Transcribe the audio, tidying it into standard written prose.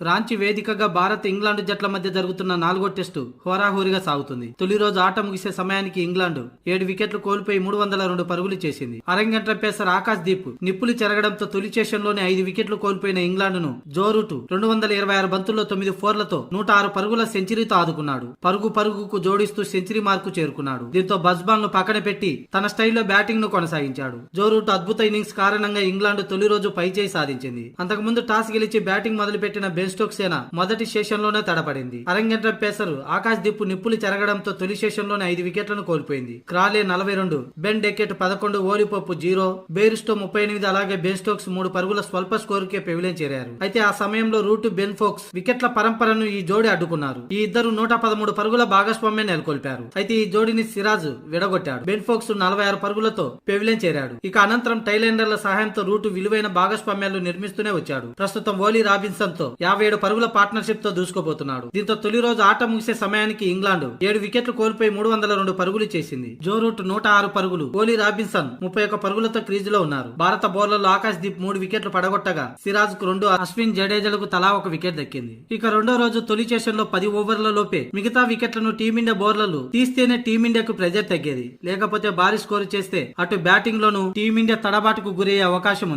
రాంచీ వేదికగా భారత్ ఇంగ్లాండ్ జట్ల మధ్య జరుగుతున్న 4వ టెస్టు హోరాహోరీగా సాగుతుంది. తొలి రోజు ఆట ముగిసే సమయానికి ఇంగ్లాండ్ 7 వికెట్లు కోల్పోయి 302 పరుగులు చేసింది. అరంగేట్రం పేసర్ ఆకాశ్ దీప్ నిప్పులు చెరగడంతో తొలి సెషన్లోనే 5 వికెట్లు కోల్పోయిన ఇంగ్లాండ్ ను జో రూట్ 226 బంతుల్లో 9 ఫోర్లతో 106 పరుగుల సెంచరీతో ఆదుకున్నాడు. పరుగుకు జోడిస్తూ సెంచరీ మార్కు చేరుకున్నాడు. దీంతో బజ్బాల్ ను పక్కన పెట్టి తన స్టైల్లో బ్యాటింగ్ ను కొనసాగించాడు. జో రూట్ అద్భుత ఇన్నింగ్స్ కారణంగా ఇంగ్లాండ్ తొలి రోజు పైచేయి సాధించింది. అంతకుముందు టాస్ గెలిచి బ్యాటింగ్ మొదలుపెట్టిన బెన్ స్టోక్స్ సేన మొదటి సెషన్లోనే తడపడింది. అరంగేట్రం పేసర్ ఆకాశ్ దీప్ నిప్పులు చెరగడంతో తొలి సెషన్లోనే 5 వికెట్లను కోల్పోయింది. Crawley 42, Ben Duckett 11, Ollie Pope 0, Bairstow 38, అలాగే బెన్ స్టోక్స్ 3 పరుగుల స్వల్ప స్కోరుకే పెవిలియన్ చేరారు. అయితే ఆ సమయంలో రూట్, బెన్ ఫోక్స్ వికెట్ల పరంపరను ఈ జోడి అడ్డుకున్నారు. ఈ ఇద్దరు 113 పరుగుల భాగస్వామ్యం నెలకొల్పారు. అయితే ఈ జోడిని సిరాజ్ విడగొట్టాడు. బెన్ ఫోక్స్ 46 పరుగులతో పెవిలియన్ చేరాడు. ఇక అనంతరం టైలెండర్ల సహాయంతో రూట్ విలువైన భాగస్వామ్యాలు నిర్మిస్తూనే వచ్చాడు. ప్రస్తుతం ఓలీ రాబిన్సన్ తో 57 పరుగుల పార్ట్నర్షిప్ తో దూసుకుపోతున్నాడు. దీంతో తొలి రోజు ఆట ముగిసే సమయానికి ఇంగ్లాండ్ 7 వికెట్లు కోల్పోయి 302 పరుగులు చేసింది. జో రూట్ 106 పరుగులు, ఓలీ రాబిన్సన్ 31 పరుగులతో క్రీజులో ఉన్నారు. భారత బౌలర్లు ఆకాశ్ దీప్ 3 వికెట్లు పడగొట్టగా సిరాజ్ కు 2, అశ్విన్, జడేజాలకు తలా 1 వికెట్ దక్కింది. ఇక రెండో రోజు తొలి సెషన్ లో 10 ఓవర్ల లోపే మిగతా వికెట్లను టీమిండియా బౌలర్లు తీస్తేనే టీమిండియాకు ప్రెజర్ తగ్గేది. లేకపోతే భారీ స్కోరు చేస్తే అటు బ్యాటింగ్ లోనూ టీమిండియా తడబాటుకు గురయ్యే అవకాశం ఉంది.